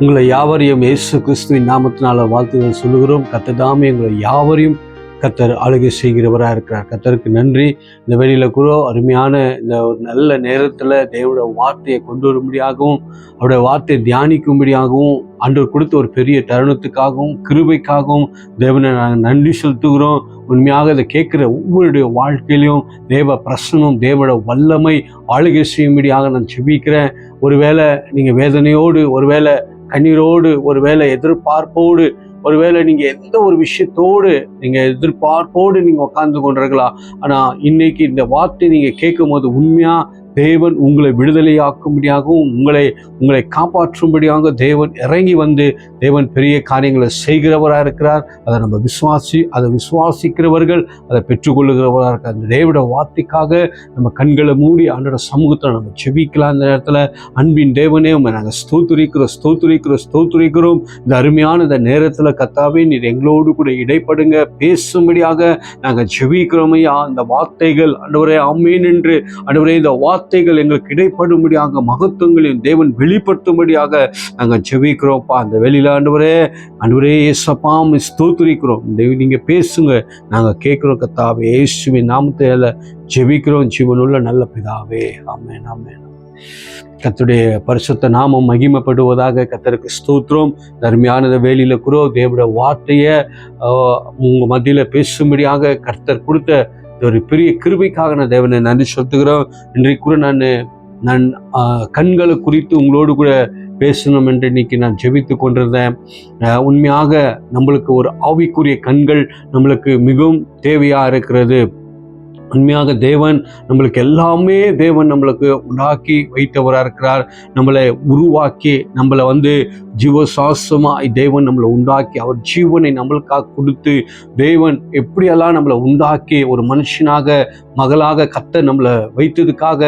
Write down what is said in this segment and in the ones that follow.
உங்களை யாவரையும் இயேசு கிறிஸ்துவின் நாமத்தினால வாழ்த்துக்கள் சொல்லுகிறோம். கர்த்தர் தாமே உங்களை யாவரையும் கர்த்தர் ஆளுகை செய்கிறவராக இருக்கிறார். கர்த்தருக்கு நன்றி. இந்த வெளியில் கூட அருமையான இந்த ஒரு நல்ல நேரத்தில் தேவனுடைய வார்த்தையை கொண்டு வரும்படியாகவும் அவருடைய வார்த்தையை தியானிக்கும்படியாகவும் ஆண்டவர் கொடுத்த ஒரு பெரிய தருணத்துக்காகவும் கிருபைக்காகவும் தேவனை நாங்கள் நன்றி செலுத்துகிறோம். உண்மையாக இதை கேட்குற ஒவ்வொருடைய வாழ்க்கையிலையும் தேவ பிரசனம் தேவனோட வல்லமை ஆளுகை செய்யும்படியாக நான் செபிக்கிறேன். ஒருவேளை நீங்கள் வேதனையோடு, ஒருவேளை கண்ணீரோடு, ஒருவேளை எதிர்பார்ப்போடு, ஒருவேளை நீங்கள் எந்த ஒரு விஷயத்தோடு நீங்கள் எதிர்பார்ப்போடு நீங்கள் உட்கார்ந்து கொண்டிருக்கலாம். ஆனால் இன்னைக்கு இந்த வார்த்தை நீங்கள் கேட்கும் போது உண்மையாக தேவன் உங்களை விடுதலையாக்கும்படியாகவும் உங்களை காப்பாற்றும்படியாக தேவன் இறங்கி வந்து தேவன் பெரிய காரியங்களை செய்கிறவராக இருக்கிறார். அதை விசுவாசிக்கிறவர்கள் அதை பெற்றுக்கொள்ளுகிறவராக இருக்கிறார். அந்த தேவனோட வார்த்தைக்காக நம்ம கண்களை மூடி ஆண்டோட சமூகத்தில் நம்ம செபிக்கலாம். இந்த நேரத்தில் அன்பின் தேவனே உண்மை நாங்கள் ஸ்தோத்திரிக்கிறோம். இந்த அருமையான இந்த நேரத்தில் கர்த்தாவே நீர் எங்களோடு கூட இடைப்படுங்க, பேசும்படியாக நாங்கள் செபிக்கிறோம் ஐயா. அந்த வார்த்தைகள் ஆண்டவரே ஆமென் என்று ஆண்டவரே இந்த வார்த்தைகள் எங்களுக்கு இடைப்படும்படியாக மகத்துவங்களையும் தேவன் வெளிப்படுத்தும்படியாக நாங்கள் செபிக்கிறோம்ப்பா. அந்த வெளியில ஆண்டவரே ஏசப்பாம் ஸ்தோத்திரிக்கிறோம். நீங்க பேசுங்க, நாங்கள் கேட்கிறோம் கர்த்தாவே. இயேசுவின் நாமத்தில் ஜெபிக்கிறோம் ஜீவனுள்ள நல்ல பிதாவே. ஆமென் ஆமென். கர்த்தருடைய பரிசுத்த நாமம் மகிமைப்படுவதாக. கர்த்தருக்கு ஸ்தோத்திரம். அருமையான வேலையில கூட தேவனுடைய வார்த்தையை உங்க மத்தியில் பேசும்படியாக கர்த்தர் கொடுத்த ஒரு பெரிய கிருபைக்காக நான் தேவனை நன்றி செலுத்துகிறோம். இன்றைக்கு கூட நான் கண்களை குறித்து உங்களோடு கூட பேசணும் என்று இன்னைக்கு நான் ஜெபித்து கொண்டிருந்தேன். உண்மையாக நம்மளுக்கு ஒரு ஆவிக்குரிய கண்கள் நம்மளுக்கு மிகவும் தேவையாக இருக்கிறது. உண்மையாக தேவன் நம்மளுக்கு எல்லாமே நம்மளுக்கு உண்டாக்கி வைத்தவராக இருக்கிறார். நம்மளை உருவாக்கி நம்மளை ஜீவசாஸ்திரமாக தேவன் நம்மளை உண்டாக்கி அவர் ஜீவனை நம்மளுக்காக கொடுத்து தேவன் எப்படியெல்லாம் நம்மளை உண்டாக்கி ஒரு மனுஷனாக மகளாக கர்த்தர் நம்மளை வைத்ததுக்காக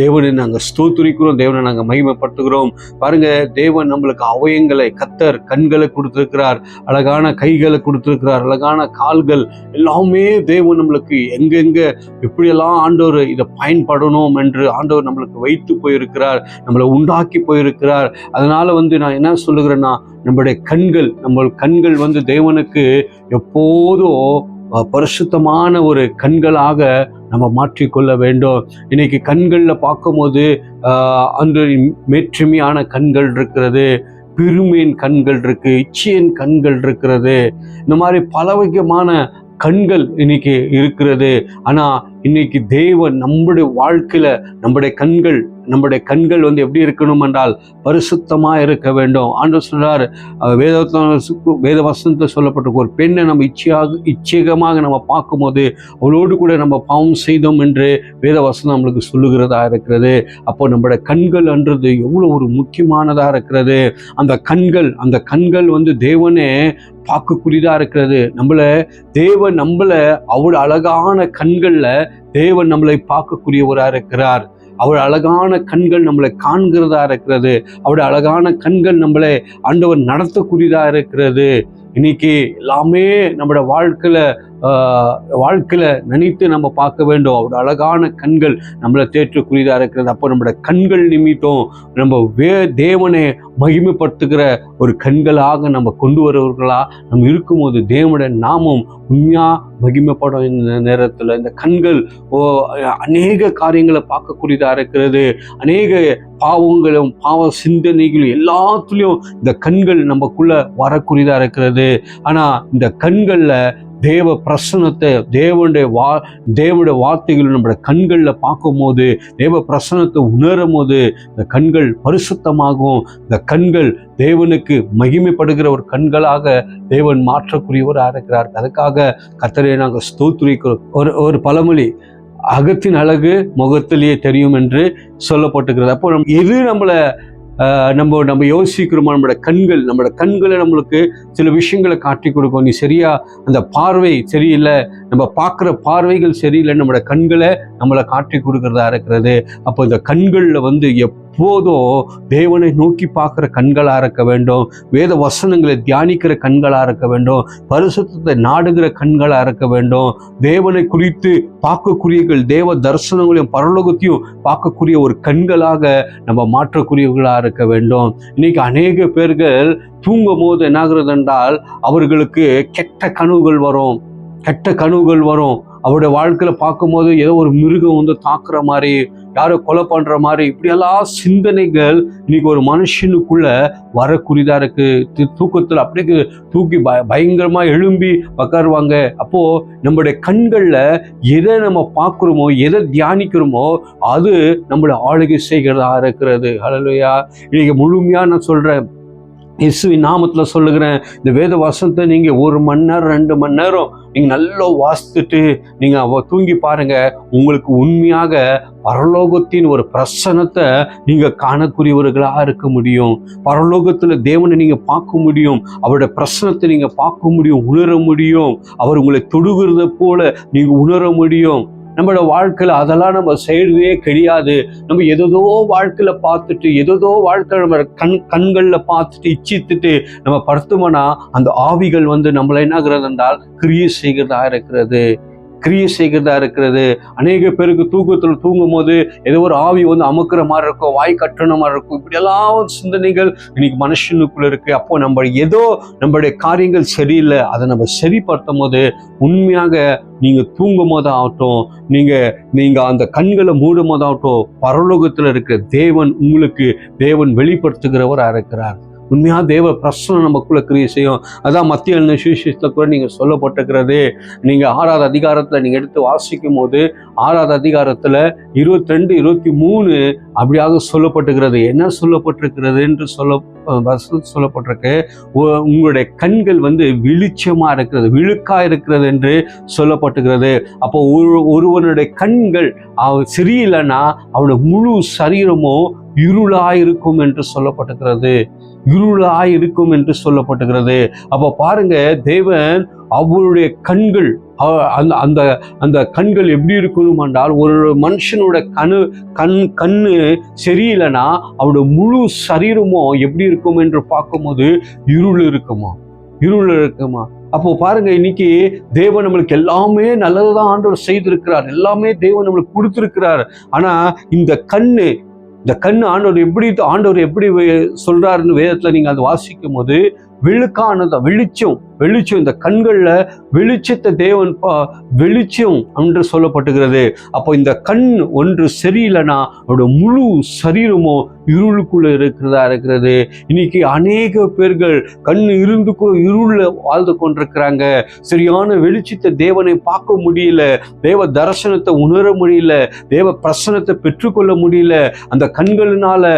தேவனை நாங்கள் ஸ்தோத்திரிக்கிறோம், தேவனை நாங்கள் மகிமைப்படுத்துகிறோம். பாருங்க, தேவன் நம்மளுக்கு அவயங்களை கர்த்தர் கண்களை கொடுத்திருக்கிறார், அழகான கைகளை கொடுத்திருக்கிறார், அழகான கால்கள் எல்லாமே தேவன் நம்மளுக்கு எங்கெங்க எப்படியெல்லாம் ஆண்டவர் இதை பயன்படணும் என்று ஆண்டவர் நம்மளுக்கு வைத்து போயிருக்கிறார், நம்மளை உண்டாக்கி போயிருக்கிறார். அதனால நான் என்ன சொல்லுகிறேன்னா, நம்மளுடைய கண்கள் தேவனுக்கு எப்போதும் பரிசுத்தமான ஒரு கண்களாக நம்ம மாற்றிக்கொள்ள வேண்டும். இன்னைக்கு கண்களில் பார்க்கும்போது அந்த மேற்றுமையான கண்கள் இருக்கிறது, பெருமையின் கண்கள் இருக்கு, இச்சையின் கண்கள் இருக்கிறது. இந்த மாதிரி பலவகையான கண்கள் இன்னைக்கு இருக்கிறது. ஆனா இன்னைக்கு தேவன் நம்முடைய வாழ்க்கையில நம்முடைய கண்கள் எப்படி இருக்கணும் என்றால் பரிசுத்தமா இருக்க வேண்டும். ஆண்டவர் சொல்றார், வேத வசனத்தில் சொல்லப்பட்டிருக்க ஒரு பெண்ணை நம்ம இச்சைகமாக நம்ம பார்க்கும்போது அவளோடு கூட நம்ம பாவம் செய்தோம் என்று வேத வசனம் நம்மளுக்கு சொல்லுகிறதா இருக்கிறது. அப்போ நம்முடைய கண்கள் என்றது எவ்வளவு ஒரு முக்கியமானதா இருக்கிறது. அந்த கண்கள் தேவனே பார்க்கக்கூடியதா இருக்கிறது. தேவன் அவ்வளவு அழகான கண்கள்ல தேவன் நம்மளை பார்க்கக்கூடியவராக இருக்கிறார். அவருடைய அழகான கண்கள் நம்மளை காண்கிறதா இருக்கிறது. அவருடைய அழகான கண்கள் நம்மளை ஆண்டவர் நடத்தக்கூடியதா இருக்கிறது. இன்னைக்கு எல்லாமே நம்மளோட வாழ்க்கையில நினைத்து நம்ம பார்க்க வேண்டும். அவருடைய அழகான கண்கள் நம்மளை தேற்றக்கூடியதாக இருக்கிறது. அப்போ நம்மளோட கண்கள் நிமித்தம் நம்ம தேவனை மகிமைப்படுத்துகிற ஒரு கண்களாக நம்ம கொண்டு வருவர்களா நம்ம இருக்கும்போது தேவனுடைய நாமம் உண்மையா மகிமைப்படும். இந்த நேரத்தில் இந்த கண்கள் அநேக காரியங்களை பார்க்கக்கூடியதாக இருக்கிறது. அநேக பாவங்களும் பாவ சிந்தனைகளும் எல்லாத்துலேயும் இந்த கண்கள் நமக்குள்ள வரக்கூடியதாக இருக்கிறது. ஆனால் இந்த கண்களில் தேவ பிரசன்னத்தை தேவனுடைய வார்த்தைகள் நம்முடைய கண்களில் பார்க்கும்போது, தேவ பிரசன்னத்தை உணரும் போது இந்த கண்கள் பரிசுத்தமாகவும் இந்த கண்கள் தேவனுக்கு மகிமைப்படுகிற ஒரு கண்களாக தேவன் மாற்றக்கூடியவராக இருக்கிறார். அதுக்காக கர்த்தரை நாங்கள் ஸ்தோத்திரிக்கிறோம். ஒரு பழமொழி, அகத்தின் அழகு முகத்திலேயே தெரியும் என்று சொல்லப்பட்டுகிறது. அப்போ எது நம்ம யோசிக்கிறோமோ நம்மளோட கண்களை நம்மளுக்கு சில விஷயங்களை காட்டி கொடுக்கும். நீ சரியா அந்த பார்வை சரியில்லை, நம்ம பார்க்குற பார்வைகள் சரியில்லை, நம்மளோட கண்களை நம்மளை காட்டி கொடுக்கறதா இருக்கிறது. அப்போ இந்த கண்களில் வந்து எப்போதும் தேவனை நோக்கி பார்க்குற கண்களாக இருக்க வேண்டும், வேத வசனங்களை தியானிக்கிற கண்களாக இருக்க வேண்டும், பரிசுத்தத்தை நாடுகிற கண்களாக இருக்க வேண்டும், தேவனை குறித்து பார்க்கக்கூடியவர்கள் தேவ தரிசனங்களையும் பரலோகத்தையும் பார்க்கக்கூடிய ஒரு கண்களாக நம்ம மாற்றக்கூடியவர்களாக இருக்க வேண்டும். இன்னைக்கு அநேக பேர்கள் தூங்கும் போது என்னாகிறது என்றால் அவர்களுக்கு கெட்ட கனவுகள் வரும். அவருடைய வாழ்க்கையில் பார்க்கும்போது ஏதோ ஒரு மிருகம் வந்து தாக்குற மாதிரி, யாரோ கொலை பண்ற மாதிரி, இப்படியெல்லாம் சிந்தனைகள் இன்னைக்கு ஒரு மனுஷனுக்குள்ள வரக்கூடியதா இருக்கு. தூக்கத்தில் அப்படியே தூக்கி பயங்கரமா எழும்பி உட்காருவாங்க. அப்போ நம்மளுடைய கண்கள்ல எதை நம்ம பார்க்குறோமோ, எதை தியானிக்கிறோமோ அது நம்மளை ஆளுகை செய்கிறதா இருக்கிறது. ஹல்லேலூயா. இன்னைக்கு முழுமையா நான் சொல்றேன், இயேசுவின் நாமத்தில் சொல்லுகிறேன், இந்த வேத வசனத்தை நீங்கள் 1 மணி நேரம் 2 மணி நேரம் நீங்கள் நல்லா வாசித்துட்டு நீங்கள் தூங்கி பாருங்க, உங்களுக்கு உண்மையாக பரலோகத்தின் ஒரு பிரசன்னத்தை நீங்கள் காணக்கூடியவர்களாக இருக்க முடியும். பரலோகத்தில் தேவனை நீங்கள் பார்க்க முடியும், அவருடைய பிரசன்னத்தை நீங்கள் பார்க்க முடியும், உணர முடியும். அவர் உங்களை தொடுகிறத போல நீங்கள் உணர முடியும். நம்மளோட வாழ்க்கையில் அதெல்லாம் நம்ம செய்யறதே கிடையாது. நம்ம எதோ வாழ்க்கையில பார்த்துட்டு, எதோ வாழ்க்கை நம்ம கண்களில் பார்த்துட்டு இச்சித்துட்டு நம்ம படுத்தோம்னா அந்த ஆவிகள் வந்து நம்மளை என்னாகிறது என்றால் கிரியை செய்கிறதா இருக்கிறது. அநேக பேருக்கு தூக்கத்தில் தூங்கும் போது ஏதோ ஒரு ஆவி வந்து அமுக்கிற மாதிரி இருக்கும், வாய் கட்டுன மாதிரி இருக்கும், இப்படி எல்லாம் சிந்தனைகள் இன்னைக்கு மனுஷனுக்குள்ள இருக்கு. அப்போ நம்மளுடைய காரியங்கள் சரியில்லை, அதை நம்ம சரிப்படுத்தும் போது உண்மையாக நீங்க தூங்கும் போதாகட்டும், நீங்க அந்த கண்களை மூடும் போதாகட்டும், பரலோகத்தில் இருக்கிற தேவன் வெளிப்படுத்துகிறவராக இருக்கிறார். உண்மையாக தேவ பிரசனம் நமக்குள்ள கிரியை செய்யும். அதான் மத்திய சுவிசேஷத்தில் கூட நீங்கள் சொல்லப்பட்டிருக்கிறது. நீங்கள் 6வது அதிகாரத்தில் நீங்கள் எடுத்து வாசிக்கும் போது 6வது அதிகாரத்தில் 22, 23 அப்படியாக சொல்லப்பட்டிருக்கிறது. என்ன சொல்லப்பட்டிருக்கிறது என்று சொல்லப்பட்டிருக்கு, உங்களுடைய கண்கள் வந்து வெளிச்சமா இருக்கிறது, விழுக்கா இருக்கிறது என்று சொல்லப்பட்டிருக்கிறது. அப்போ ஒருவனுடைய கண்கள் சரியில்லைன்னா அவனுடைய முழு சரீரமும் இருளாயிருக்கும் என்று சொல்லப்பட்டிருக்கிறது. அப்போ பாருங்க, தேவன் அவருடைய கண்கள் அந்த கண்கள் எப்படி இருக்கணும் என்றால், ஒரு மனுஷனோட கண்ணு சரியில்லைன்னா அவனோட முழு சரீரமும் எப்படி இருக்கும் என்று பார்க்கும்போது இருள் இருக்குமா. அப்போ பாருங்க, இன்னைக்கு தேவன் நம்மளுக்கு எல்லாமே நல்லதுதான் ஆண்டவர் செய்திருக்கிறார், எல்லாமே தேவன் நம்மளுக்கு கொடுத்திருக்கிறார். ஆனா இந்த கண்ணு ஆண்டவர் எப்படி சொல்றாருன்னு வேதத்துல நீங்க அதை வாசிக்கும் போது விழுக்கானதான் வெளிச்சம் இந்த கண்கள்ல வெளிச்சத்தை தேவன் வெளிச்சம் என்று சொல்லப்பட்டுகிறது. அப்போ இந்த கண் ஒன்று சரியில்லைன்னா அவருடைய முழு சரீரமும் இருளுக்குள்ள இருக்கிறது. இன்னைக்கு அநேக பேர்கள் கண் இருளுல வாழ்ந்து கொண்டிருக்கிறாங்க. சரியான வெளிச்சத்தை தேவனை பார்க்க முடியல, தேவ தரிசனத்தை உணர முடியல, தேவ பிரசனத்தை பெற்றுக்கொள்ள முடியல. அந்த கண்களினால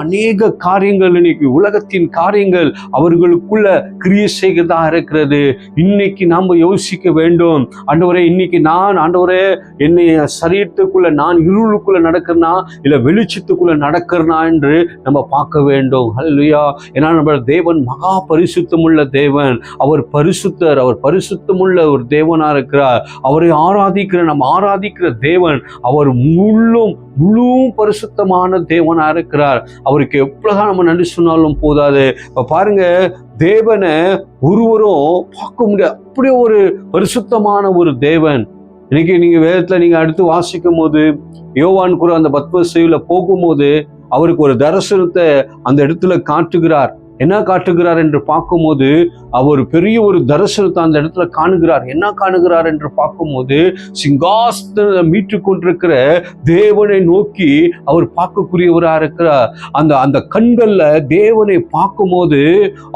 அநேக காரியங்கள், இன்னைக்கு உலகத்தின் காரியங்கள் அவர்களுக்குள்ள கிரியை செய்கிறதா இருக்கிறது. இன்னைக்கு நாம யோசிக்க வேண்டும், ஆண்டவரே இன்னைக்கு ஆண்டவரே என்னை சரீரத்துக்குள்ள நான் இருளுக்குள்ள நடக்கிறனா இல்ல வெளிச்சத்துக்குள்ள நடக்கிறனா என்று நம்ம பார்க்க வேண்டும். ஹல்லேலூயா. ஏன்னா நம்ம தேவன் மகா பரிசுத்தமுள்ள தேவன், அவர் பரிசுத்தர், அவர் பரிசுத்தமுள்ள ஒரு தேவனா இருக்கிறார். அவரை நம்ம ஆராதிக்கிற தேவன் அவர் முழு பரிசுத்தமான தேவனா இருக்கிறார். அவருக்கு எவ்வளவுதான் நம்ம நன்றி சொன்னாலும் போதாது. பாருங்க, தேவனை ஒருவரும் பார்க்க முடியாது, அப்படியே ஒரு பரிசுத்தமான ஒரு தேவன். இன்னைக்கு நீங்க வேதத்துல நீங்க அடுத்து வாசிக்கும் போது யோவான் கூட அந்த பத்மசேவில போகும்போது அவருக்கு ஒரு தரிசனத்தை அந்த இடத்துல காட்டுகிறார். என்ன காட்டுகிறார் என்று பார்க்கும்போது அவர் பெரிய ஒரு தரிசனத்தை அந்த இடத்துல காணுகிறார். என்ன காணுகிறார் என்று பார்க்கும்போது சிங்காசனத்தை மீட்டு கொண்டிருக்கிற தேவனை நோக்கி அவர் பார்க்கக்கூடியவராக இருக்கிறார். அந்த கண்கள்ல தேவனை பார்க்கும்போது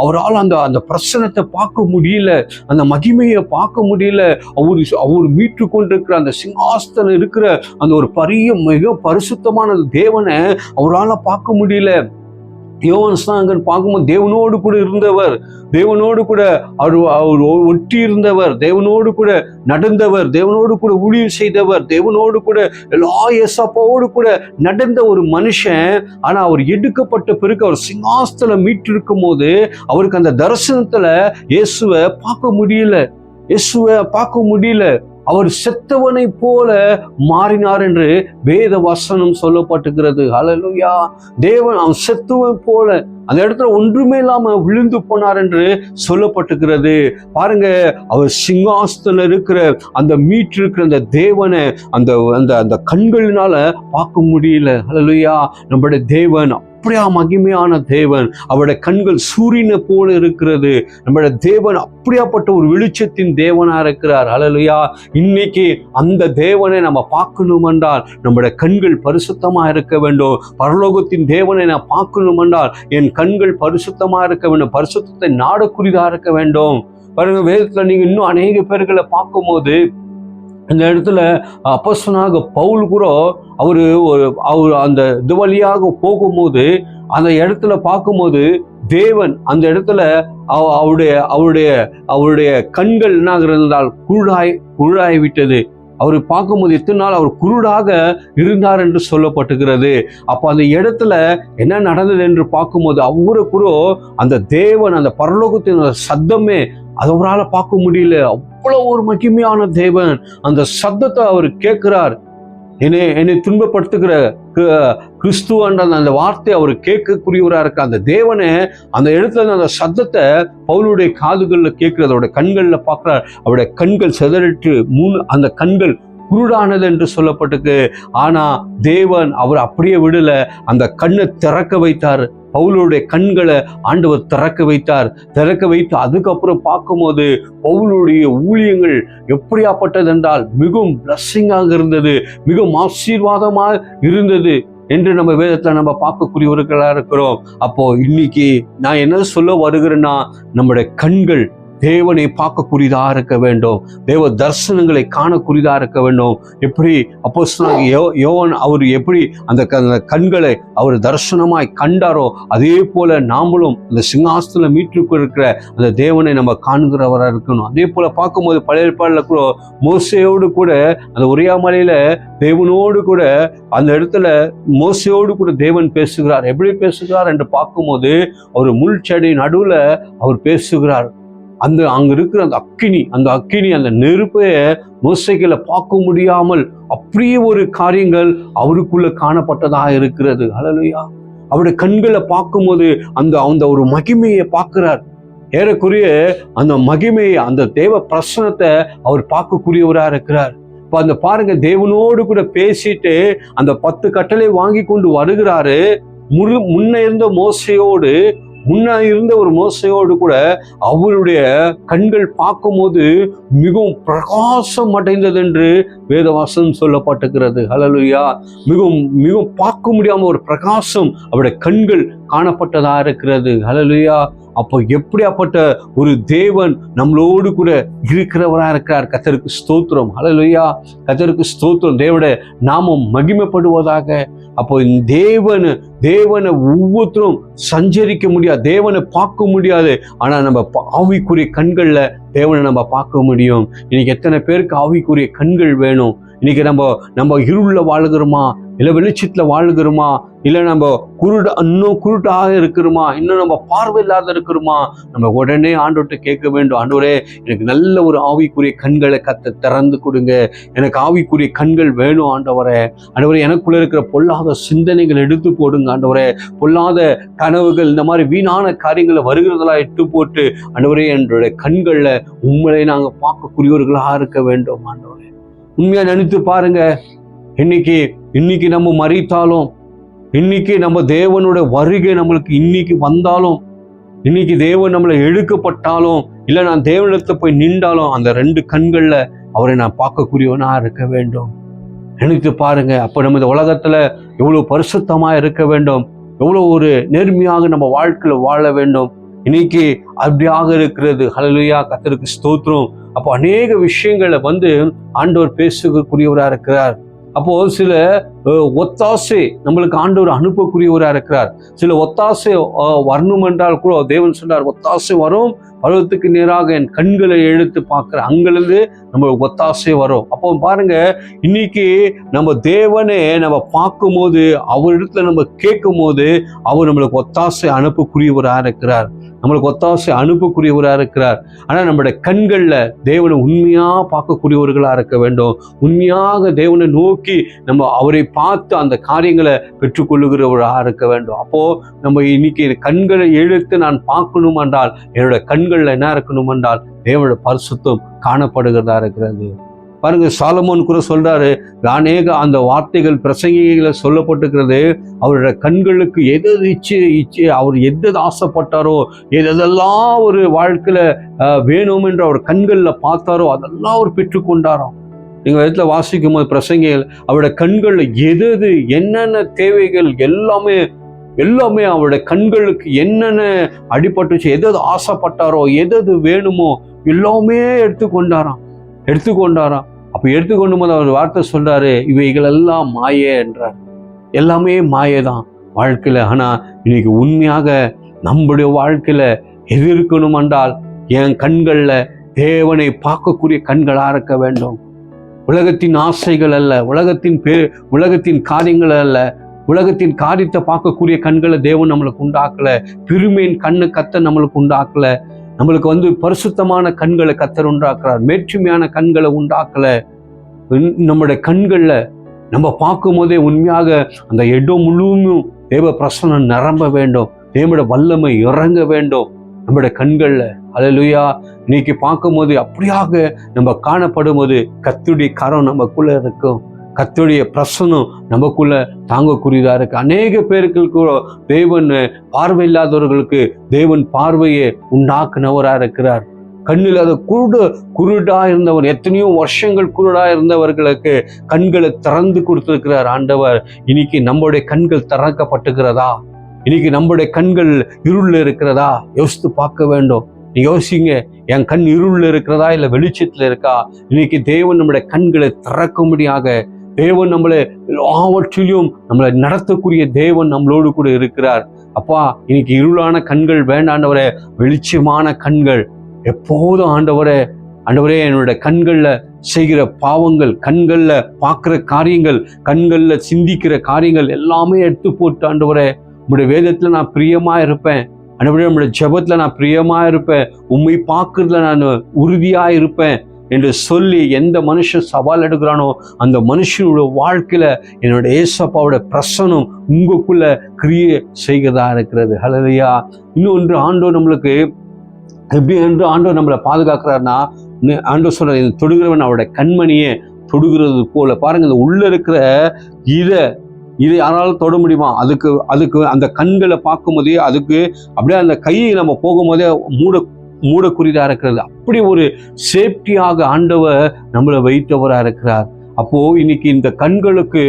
அவரால் அந்த பிரசனத்தை பார்க்க முடியல, அந்த மகிமையை பார்க்க முடியல. அவர் மீட்டு கொண்டிருக்கிற அந்த சிங்காசனம் இருக்கிற அந்த ஒரு மிக பரிசுத்தமான தேவனை அவரால் பார்க்க முடியல. யோவான் பார்க்கும்போது தேவனோடு கூட இருந்தவர், தேவனோடு கூட அவர் ஒட்டி இருந்தவர், தேவனோடு கூட நடந்தவர், தேவனோடு கூட ஊழியம் செய்தவர், தேவனோடு கூட எல்லா ஏசப்பாவோடு கூட நடந்த ஒரு மனுஷன். ஆனா அவர் எடுக்கப்பட்ட பிறகு அவர் சிங்காசனத்துல மீட்டிருக்கும் போது அவருக்கு அந்த தரிசனத்துல இயேசுவை பார்க்க முடியல. இயேசுவை பார்க்க முடியல. அவர் செத்தவனை போல மாறினார் என்று வேத வசனம் சொல்லப்பட்டுகிறது. ஹல்லேலூயா. தேவன் அவன் செத்தவன் போல அந்த இடத்துல ஒன்றுமே இல்லாம விழுந்து போனார் என்று சொல்லப்பட்டுகிறது. பாருங்க, அவர் சிங்காசனத்துல இருக்கிற அந்த மீட்டிருக்கிற அந்த தேவனை அந்த அந்த அந்த கண்களினால பார்க்க முடியல. ஹல்லேலூயா. நம்முடைய தேவன் அப்படியா மகிமையான தேவன். அவருடைய கண்கள் சூரியனை போல இருக்கிறது. நம்முடைய தேவன் அப்படியாப்பட்ட ஒரு வெளிச்சத்தின் தேவனா இருக்கிறார். ஹல்லேலூயா. இன்னைக்கு அந்த தேவனை நம்ம பார்க்கணும் என்றால் நம்முடைய கண்கள் பரிசுத்தமா இருக்க வேண்டும். பரலோகத்தின் தேவனை நான் பார்க்கணும் என்றால் என் கண்கள் பரிசுத்தமா இருக்க வேண்டும். பரிசுத்தத்தை நாடக்கூடியதா இருக்க வேண்டும். பாருங்க, வேதத்துல நீங்க இன்னும் அநேக பேர்களை பார்க்கும்போது இந்த இடத்துல அப்போஸ்தலனாக பவுல் கூட அவர் அந்த இது வழியாக போகும்போது அந்த இடத்துல பார்க்கும்போது தேவன் அந்த இடத்துல அவருடைய கண்கள் என்ன இருந்தால் குருடாய் விட்டது. அவர் பார்க்கும்போது எத்தனை நாள் அவர் குருடாக இருந்தார் என்று சொல்லப்பட்டுகிறது. அப்போ அந்த இடத்துல என்ன நடந்தது என்று பார்க்கும்போது அவரை கூட அந்த தேவன் அந்த பரலோகத்தின் சத்தமே அவரால் பார்க்க முடியல. அவ்வளவு ஒரு மகிமையான தேவன். அந்த சத்தத்தை அவர் கேட்கிறார். என்னை துன்பப்படுத்துகிற கிறிஸ்துவன்ற அந்த வார்த்தை அவர் கேட்கக்கூடியவராக இருக்க அந்த தேவனை அந்த இடத்துல அந்த சத்தத்தை பவுலுடைய காதுகள்ல கேட்கிறது. அவருடைய கண்கள்ல பார்க்கிறார். அவருடைய கண்கள் சிதறிட்டு அந்த கண்கள் குருடானது என்று சொல்லப்பட்டிருக்கு. ஆனா தேவன் அவர் அப்படியே விடல, அந்த கண்ணை திறக்க வைத்தார். பவுலுடைய கண்களை ஆண்டவர் திறக்க வைத்து அதுக்கப்புறம் பார்க்கும்போது பவுலுடைய ஊழியங்கள் எப்படியாப்பட்டது என்றால் மிகவும் பிளஸ்ஸிங்காக இருந்தது, மிகவும் ஆசீர்வாதமாக இருந்தது என்று நம்ம வேதத்துல நம்ம பார்க்கக்கூடியவர்களா இருக்கிறோம். அப்போ இன்னைக்கு நான் என்ன சொல்ல வருகிறேன்னா, நம்முடைய கண்கள் தேவனை பார்க்கக்கூடியதா இருக்க வேண்டும். தேவ தரிசனங்களை காணக்கூடியதா இருக்க வேண்டும். எப்படி அப்போஸ்தலனாகிய யோவான் அவர் எப்படி அந்த கண்களை அவர் தரிசனமாய் கண்டாரோ அதே போல நாமளும் அந்த சிங்காசனத்துல மீட்டுக்கு இருக்கிற அந்த தேவனை நம்ம காண்கிறவராக இருக்கணும். அதே போல பார்க்கும்போது பழைய ஏற்பாடுல கூட மோசேயோடு கூட அந்த ஒரே மலையில தேவனோடு கூட அந்த இடத்துல மோசேயோடு கூட தேவன் பேசுகிறார். எப்படி பேசுகிறார் என்று பார்க்கும்போது ஒரு முள் செடி நடுவுல அவர் பேசுகிறார். அங்க இருக்கிற அந்த அக்கினி அந்த நெருப்பை மோசேகளை பார்க்க முடியாமல் அப்படியே ஒரு காரியங்கள் அவருக்குள்ள காணப்பட்டதாக இருக்கிறது. ஹல்லேலூயா. அவருடைய கண்களை பார்க்கும்போது அந்த ஒரு மகிமையை பார்க்கிறார். ஏறக்குறைய அந்த மகிமையை அந்த தேவ பிரசனத்தை அவர் பார்க்கக்கூடியவராக இருக்கிறார். இப்போ அந்த பாருங்க, தேவனோடு கூட பேசிட்டு அந்த 10 கட்டளை வாங்கி கொண்டு வருகிறாரு. முன்ன இருந்த ஒரு மோசையோடு கூட அவருடைய கண்கள் பார்க்கும்போது மிகவும் பிரகாசம் அடைந்தது என்று வேதவாசனம் சொல்லப்பட்டிருக்கிறது. ஹல்லேலூயா. மிகவும் பார்க்க முடியாம ஒரு பிரகாசம் அவருடைய கண்கள் காணப்பட்டதா இருக்கிறது. ஹல்லேலூயா. அப்போ எப்படியாப்பட்ட ஒரு தேவன் நம்மளோடு கூட இருக்கிறவரா இருக்கிறார். கர்த்தருக்கு ஸ்தோத்திரம். ஹல்லேலூயா. கர்த்தருக்கு ஸ்தோத்திரம். தேவனுடைய நாமம் மகிமைப்படுவதாக. அப்போ தேவனை ஒவ்வொருத்தரும் சஞ்சரிக்க முடியாது, தேவனை பார்க்க முடியாது. ஆனா நம்ம ஆவிக்குரிய கண்கள்ல தேவனை நம்ம பார்க்க முடியும். இன்னைக்கு எத்தனை பேருக்கு ஆவிக்குரிய கண்கள் வேணும்? இன்னைக்கு நம்ம இருள்ல வாழுகிறோமா, இல்லை வெளிச்சத்துல வாழுகிறோமா, இல்லை நம்ம இன்னும் குருட்டாக இருக்கிறோமா, இன்னும் நம்ம பார்வை இல்லாத இருக்கிறோமா? நம்ம உடனே ஆண்டவர்கிட்ட கேட்க வேண்டும். ஆண்டவரே, எனக்கு நல்ல ஒரு ஆவிக்குரிய கண்களை திறந்து கொடுங்க. எனக்கு ஆவிக்குரிய கண்கள் வேணும் ஆண்டவரே. ஆண்டவரே, எனக்குள்ள இருக்கிற பொல்லாத சிந்தனைகள் எடுத்து போடுங்க ஆண்டவரே. பொல்லாத கனவுகள், இந்த மாதிரி வீணான காரியங்களை வருகிறதெல்லாம் எட்டு போட்டு ஆண்டவரே, என்னுடைய கண்கள்ல உண்மையை நாங்க பார்க்கக்கூடியவர்களாக இருக்க வேண்டும் ஆண்டவரே. உண்மையா நினைத்து பாருங்க. இன்னைக்கு நம்ம மறித்தாலும், இன்னைக்கு நம்ம தேவனுடைய வருகை நம்மளுக்கு இன்னைக்கு வந்தாலும், இன்னைக்கு தேவன் நம்மளை எடுக்கப்பட்டாலும், இல்லை நான் தேவனிடத்துல போய் நின்றாலும் அந்த 2 கண்கள்ல அவரை நான் பார்க்கக்கூடியவனா இருக்க வேண்டும். நினைத்து பாருங்க. அப்ப நம்ம இந்த உலகத்துல எவ்வளவு பரிசுத்தமா இருக்க வேண்டும், எவ்வளவு ஒரு நேர்மையாக நம்ம வாழ்க்கையில வாழ வேண்டும். இன்னைக்கு அப்படியாக இருக்கிறது. ஹல்லேலூயா. கர்த்தருக்கு ஸ்தோத்திரம். அப்போ அநேக விஷயங்களை ஆண்டவர் பேசக்கூடியவராக இருக்கிறார். அப்போ சில ஒத்தாசை நம்மளுக்கு ஆண்டவர் அனுப்பக்கூடியவராக இருக்கிறார். சில ஒத்தாசை வரணும் என்றால் கூட தேவன் சொன்னார், ஒத்தாசை வரும், பருவத்துக்கு நேராக என் கண்களை எடுத்து பார்க்கிறேன், அங்கிருந்து நம்ம ஒத்தாசை வரும். அப்போ பாருங்க, இன்னைக்கு நம்ம தேவனே நம்ம பார்க்கும் போது, அவரிடத்துல நம்ம கேட்கும் போது அவர் நம்மளுக்கு ஒத்தாசை அனுப்பக்கூடியவராக இருக்கிறார். நம்மளுக்கு ஒத்தாசை அனுப்பக்கூடியவராக இருக்கிறார். ஆனால் நம்முடைய கண்களில் தேவனை உண்மையாக பார்க்கக்கூடியவர்களாக இருக்க வேண்டும். உண்மையாக தேவனை நோக்கி நம்ம அவரை பார்த்து அந்த காரியங்களை பெற்றுக்கொள்ளுகிறவராக இருக்க வேண்டும். அப்போது நம்ம இன்னைக்கு கண்களை எடுத்து நான் பார்க்கணும் என்றால் என்னோட கண்களில் என்ன இருக்கணும் என்றால் தேவனுடைய பரிசுத்தம் காணப்படுகிறதா இருக்கிறது. பாருங்க, சாலமோன் கூட சொல்றாரு, அநேக அந்த வார்த்தைகள் பிரசங்கிகளை சொல்லப்பட்டிருக்கிறது. அவருடைய கண்களுக்கு எது இச்சு அவர் எது ஆசைப்பட்டாரோ, எதெல்லாம் ஒரு வாழ்க்கையில வேணும் என்று அவர் கண்களில் பார்த்தாரோ அதெல்லாம் அவர் பெற்றுக்கொண்டாராம். நீங்க இடத்துல வாசிக்கும் போது பிரசங்கிகள் அவருடைய கண்களில் எது என்னென்ன தேவைகள் எல்லாமே அவருடைய கண்களுக்கு என்னென்ன அடிபட்டுச்சு, எது ஆசைப்பட்டாரோ, எது வேணுமோ எல்லாமே எடுத்துக்கொண்டாராம். அப்ப எடுத்துக்கொண்டும் போது அவர் வார்த்தை சொல்றாரு, இவைகள் எல்லாம் மாயே என்றார். எல்லாமே மாயைதான் வாழ்க்கையில. ஆனா இன்னைக்கு உண்மையாக நம்முடைய வாழ்க்கையில எது இருக்கணும் என்றால் என் கண்கள்ல தேவனை பார்க்கக்கூடிய கண்களா இருக்க வேண்டும். உலகத்தின் ஆசைகள் அல்ல, உலகத்தின் காரியங்கள் அல்ல, உலகத்தின் காரியத்தை பார்க்கக்கூடிய கண்களை தேவன் நம்மளுக்கு உண்டாக்கல. பெருமையின் கண்ணு கத்த நம்மளுக்கு உண்டாக்கல. நம்மளுக்கு பரிசுத்தமான கண்களை கத்தர் உண்டாக்குறார். மேற்றுமையான கண்களை உண்டாக்கல. நம்முடைய கண்களில் நம்ம பார்க்கும் போதே உண்மையாக அந்த இடம் முழுவதும் தேவ பிரசன்னம் நிரம்ப வேண்டும். தேவனுடைய வல்லமை இறங்க வேண்டும் நம்முடைய கண்களில். அல்லேலூயா. இன்னைக்கு பார்க்கும் போது அப்படியாக நம்ம காணப்படும் போது கர்த்தருடைய கரம் நமக்குள்ள இருக்கும். கர்த்தருடைய பிரசன்னம் நமக்குள்ள தாங்கக்கூடியதா இருக்கு. அநேக பேருக்கு கூட தேவன் பார்வை இல்லாதவர்களுக்கு தேவன் பார்வையை உண்டாக்குனவரா இருக்கிறார். கண்ணில் அது குருடா இருந்தவர், எத்தனையோ வருஷங்கள் குருடா இருந்தவர்களுக்கு கண்களை திறந்து கொடுத்திருக்கிறார் ஆண்டவர். இன்னைக்கு நம்முடைய கண்கள் திறக்கப்பட்டுகிறதா? இன்னைக்கு நம்முடைய கண்கள் இருள் இருக்கிறதா? யோசித்து பார்க்க வேண்டும். நீ யோசிங்க, என் கண் இருள் இருக்கிறதா இல்லை வெளிச்சத்தில் இருக்கா? இன்னைக்கு தேவன் நம்முடைய கண்களை திறக்கும்படியாக தேவன் நம்மளை எல்லாவற்றிலும் நம்மளை நடத்தக்கூடிய தேவன் நம்மளோடு கூட இருக்கிறார். அப்பா, இன்னைக்கு இருளான கண்கள் வேண்டாண்டவரே, வெளிச்சமான கண்கள் எப்போதும் ஆண்டவரே என்னுடைய கண்கள்ல செய்கிற பாவங்கள், கண்கள்ல பார்க்கிற காரியங்கள், கண்கள்ல சிந்திக்கிற காரியங்கள் எல்லாமே எடுத்து போட்டு ஆண்டவரே உங்களுடைய வேதத்துல நான் பிரியமா இருப்பேன். ஆண்டவரே நம்முடைய ஜெபத்துல நான் பிரியமா இருப்பேன். உண்மை பார்க்கறதுல நான் உறுதியா இருப்பேன் என்று சொல்லி எந்த மனுஷன் சவால் எடுக்கிறானோ அந்த மனுஷனுடைய வாழ்க்கையில என்னோட ஏசப்பாவோட பிரசனம் உங்களுக்குள்ள கிரியை செய்கிறதா இருக்கிறது. ஹல்லேலூயா. இன்னொன்று, ஆண்டவர் நம்மளுக்கு எப்படி என்று ஆண்டவர் நம்மளை பாதுகாக்கிறார்னா, ஆண்டவர் சொல்ற தொடுகிறவன் அவருடைய கண்மணியை தொடுகிறது போல. பாருங்க, இந்த உள்ள இருக்கிற இதை யாராலும் தொட முடியுமா? அதுக்கு அந்த கண்களை பார்க்கும் போதே அதுக்கு அப்படியே அந்த கையை நம்ம போகும்போதே மூடக்குரியதா இருக்கிறது. அப்படி ஒரு சேஃப்டியாக ஆண்டவர் நம்மளை வைத்தவரா இருக்கிறார். அப்போ இன்னைக்கு இந்த கண்களுக்கு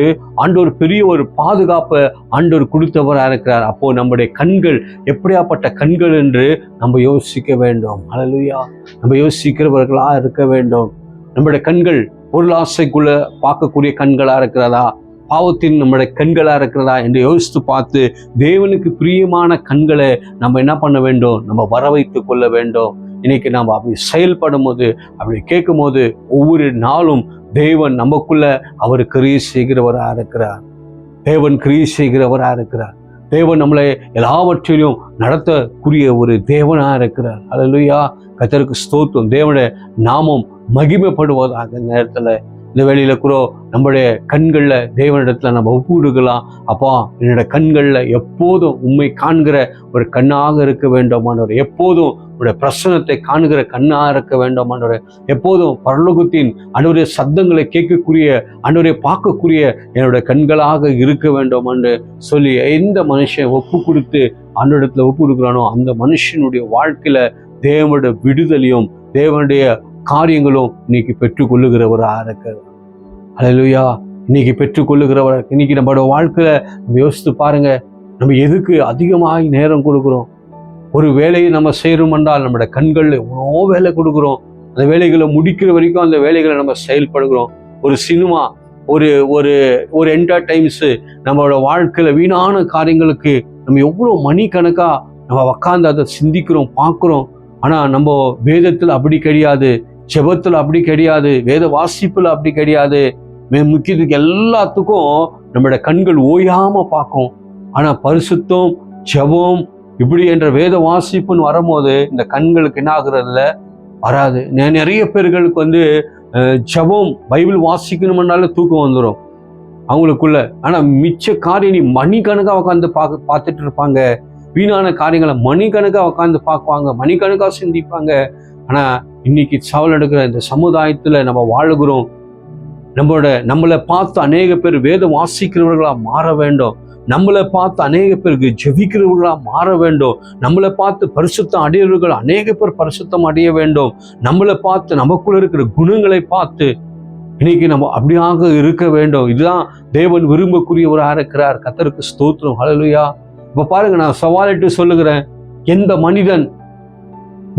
ஆண்டவர் பெரிய ஒரு பாதுகாப்பை ஆண்டவர் கொடுத்தவராக இருக்கிறார். அப்போ நம்முடைய கண்கள் எப்படியாப்பட்ட கண்கள் என்று நம்ம யோசிக்க வேண்டும். அல்லேலூயா. நம்ம யோசிக்கிறவர்களா இருக்க வேண்டும். நம்முடைய கண்கள் பொருளாசைக்குள்ள பார்க்கக்கூடிய கண்களா இருக்கிறதா, பாவத்தின் நம்முடைய கண்களா இருக்கிறதா என்று யோசித்து பார்த்து தேவனுக்கு பிரியமான கண்களை நம்ம என்ன பண்ண வேண்டும்? நம்ம வர வைத்து கொள்ள வேண்டும். இன்னைக்கு நம்ம அப்படி செயல்படும் போது, அப்படி கேட்கும் போது ஒவ்வொரு நாளும் தேவன் நமக்குள்ள அவர் கிரியை செய்கிறவராக இருக்கிறார். தேவன் நம்மளை எல்லாவற்றிலும் நடத்தக்கூடிய ஒரு தேவனாக இருக்கிறார். அல்லேலூயா. கர்த்தருக்கு ஸ்தோத்திரம். தேவனுடைய நாமம் மகிமைப்படுவதாக. நேரத்தில் இந்த வேளையில கூட நம்முடைய கண்களில் தேவனிடத்துல நம்ம ஒப்புடுக்கலாம். அப்பா, என்னோட கண்களில் எப்போதும் உண்மை காண்கிற ஒரு கண்ணாக இருக்க வேண்டுமானவர். எப்போதும் உடைய பிரசனத்தை காண்கிற கண்ணாக இருக்க வேண்டுமானவர். எப்போதும் பரலோகத்தின் ஆண்டவருடைய சத்தங்களை கேட்கக்கூடிய, ஆண்டவரை பார்க்கக்கூடிய என்னுடைய கண்களாக இருக்க வேண்டும் என்று சொல்லி எந்த மனுஷன் ஒப்பு கொடுத்து ஆண்டவரிடத்துல ஒப்பு கொடுக்குறானோ அந்த மனுஷனுடைய வாழ்க்கையில தேவனுடைய விடுதலையும் தேவனுடைய காரியங்களும் இன்னைக்கு பெற்றுக்கொள்ளுகிறவராக இருக்கிறது. அல்லேலூயா. இன்னைக்கு பெற்றுக்கொள்ளுகிறவர். இன்னைக்கு நம்மளோட வாழ்க்கையில நம்ம யோசித்து பாருங்க, நம்ம எதுக்கு அதிகமாக நேரம் கொடுக்குறோம்? ஒரு வேலையை நம்ம செய்யறோம் என்றால் நம்மளோட கண்கள்ல எவ்வளோ வேலை கொடுக்குறோம். அந்த வேலைகளை முடிக்கிற வரைக்கும் அந்த வேலைகளை நம்ம செயல்படுகிறோம். ஒரு சினிமா, ஒரு ஒரு ஒரு என்டர்டைன்ஸ், நம்மளோட வாழ்க்கையில வீணான காரியங்களுக்கு நம்ம எவ்வளோ மணிக்கணக்கா நம்ம உக்காந்து அதை சிந்திக்கிறோம், பார்க்குறோம். ஆனா நம்ம வேதத்துல அப்படி கிடையாது, ஜெபத்துல அப்படி கிடையாது, வேத வாசிப்புல அப்படி கிடையாது. முக்கியத்துக்கு எல்லாத்துக்கும் நம்மளோட கண்கள் ஓயாம பார்க்கும். ஆனா பரிசுத்தம், ஜெபம், இப்படி என்ற வேத வாசிப்புன்னு வரும்போது இந்த கண்களுக்கு என்ன ஆகுறதுல வராது. நிறைய பேர்களுக்கு ஜெபம் பைபிள் வாசிக்கணும்னால தூக்கம் வந்துடும் அவங்களுக்குள்ள. ஆனா மிச்ச காரியம் நீ மணிக்கணக்காக உட்காந்து பார்த்துட்டு இருப்பாங்க. வீணான காரியங்களை மணிக்கணக்காக உட்காந்து பார்ப்பாங்க, மணிக்கணக்காக சிந்திப்பாங்க. ஆனா இன்னைக்கு சவால் எடுக்கிற இந்த சமுதாயத்துல நம்ம வாழுகிறோம். நம்மளை பார்த்து அநேக பேர் வேதம் வாசிக்கிறவர்களா மாற வேண்டும். நம்மளை பார்த்து அநேக பேருக்கு ஜெபிக்கிறவர்களா மாற வேண்டும். நம்மளை பார்த்து பரிசுத்தம் அடையவர்கள் அநேக பேர் பரிசுத்தம் அடைய வேண்டும். நம்மளை பார்த்து நமக்குள்ள இருக்கிற குணங்களை பார்த்து இன்னைக்கு நம்ம அப்படியாக இருக்க வேண்டும். இதுதான் தேவன் விரும்பக்கூடியவராக இருக்கிறார். கர்த்தருக்கு ஸ்தோத்திரம், ஹல்லேலூயா. இப்ப பாருங்க, நான் சவாலிட்டு சொல்லுகிறேன், எந்த மனிதன்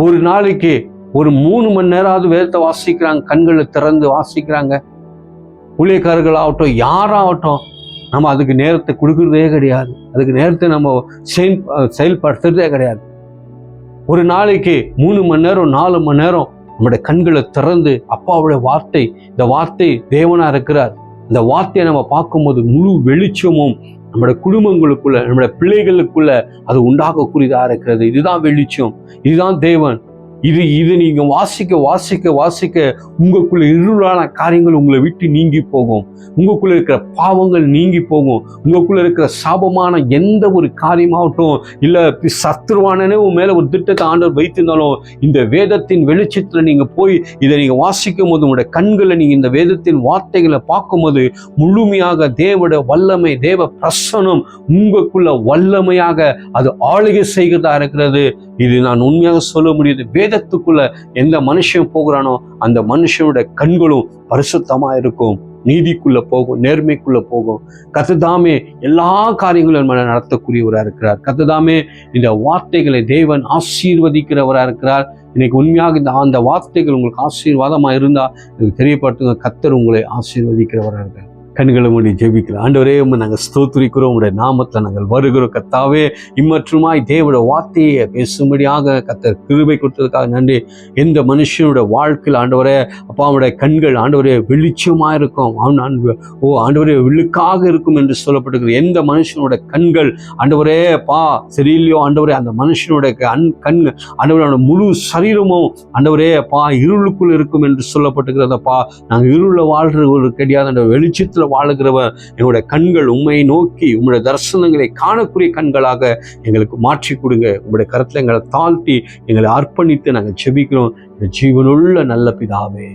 ஒரு நாளைக்கு ஒரு 3 மணி நேரமாவது வேதத்தை வாசிக்கிறாங்க, கண்களை திறந்து வாசிக்கிறாங்க, ஊழியக்காரர்கள் ஆகட்டும் யாராகட்டும், நம்ம அதுக்கு நேரத்தை கொடுக்கறதே கிடையாது. அதுக்கு நேரத்தை நம்ம செயல்படுத்துறதே கிடையாது. ஒரு நாளைக்கு 3 மணி நேரம் 4 மணி நேரம் நம்முடைய கண்களை திறந்து அப்பாவுடைய வார்த்தை, இந்த வார்த்தை தேவனா இருக்கிறார், இந்த வார்த்தையை நம்ம பார்க்கும்போது முழு வெளிச்சமும் நம்முடைய குடும்பங்களுக்குள்ள, நம்முடைய பிள்ளைகளுக்குள்ள அது உண்டாகக்கூடியதா இருக்கிறது. இதுதான் வெளிச்சம், இதுதான் தேவன். இது நீங்க வாசிக்க வாசிக்க வாசிக்க உங்களுக்குள்ள இருளான காரியங்கள் உங்களை விட்டு நீங்கி போகும். உங்களுக்குள்ள இருக்கிற பாவங்கள் நீங்கி போகும். உங்களுக்குள்ள இருக்கிற சாபமான எந்த ஒரு காரியமாகட்டும், இல்ல சத்துருவானே உன் மேல ஒரு திட்டத்தை ஆண்டவர் வைத்திருந்தாலும், இந்த வேதத்தின் வெளிச்சத்துல நீங்க போய் இதை நீங்க வாசிக்கும் போது உங்களுடைய கண்களை நீங்க இந்த வேதத்தின் வார்த்தைகளை பார்க்கும்போது முழுமையாக தேவனுடைய வல்லமை, தேவ பிரசன்னம் உங்களுக்குள்ள வல்லமையாக அது ஆளுகை செய்கிறதா இருக்கிறது. இது நான் உண்மையாக சொல்ல முடியுது. வேதத்துக்குள்ள எந்த மனுஷன் போகிறானோ அந்த மனுஷனுடைய கண்களும் பரிசுத்தமா இருக்கும், நீதிக்குள்ள போகும், நேர்மைக்குள்ள போகும். கர்த்தர் எல்லா காரியங்களும் நடத்தக்கூடியவராக இருக்கிறார். கர்த்தர் இந்த வார்த்தைகளை தேவன் ஆசீர்வதிக்கிறவராக இருக்கிறார். இன்னைக்கு உண்மையாக அந்த வார்த்தைகள் உங்களுக்கு ஆசீர்வாதமா இருந்தா எனக்கு தெரியப்படுத்துங்க. கர்த்தர் உங்களை ஆசீர்வதிக்கிறவராக இருக்கிறார். கண்களை மூடி ஜெபிக்கலாம். ஆண்டவரே, நாங்கள் ஸ்தோத்திரிக்கிறோம், உடைய நாமத்தில் நாங்கள் வருகிறோம். கர்த்தாவே, இம்மற்றுமாய் தேவனுடைய வார்த்தையை பேசும்படியாக கர்த்தர் கிருபை கொடுத்ததுக்காக நன்றி. எந்த மனுஷனுடைய வாழ்க்கையில் ஆண்டவரே அப்பா அவனுடைய கண்கள் ஆண்டவரே வெளிச்சமாக இருக்கும், ஆண்டவரே விழுக்காக இருக்கும் என்று சொல்லப்பட்டிருக்கிறது. எந்த மனுஷனுடைய கண்கள் ஆண்டவரே அப்பா சரியில்லையோ ஆண்டவரே, அந்த மனுஷனுடைய கண் ஆண்டவரோட முழு சரீரமும் ஆண்டவரே அப்பா இருளுக்குள் இருக்கும் என்று சொல்லப்பட்டிருக்கிறதப்பா. நாங்கள் இருளில் வாழ்றது கிடையாது, அந்த வெளிச்சத்தில் வாழுகிறவர். எங்களுடைய கண்கள் உம்மை நோக்கி உங்களுடைய தரிசனங்களை காணக்கூடிய கண்களாக எங்களுக்கு மாற்றி கொடுங்க. உங்களுடைய கருத்துல எங்களை தாழ்த்தி எங்களை அர்ப்பணித்து நாங்கள் ஜெபிக்கிறோம். ஜீவனுள்ள நல்ல பிதாவே.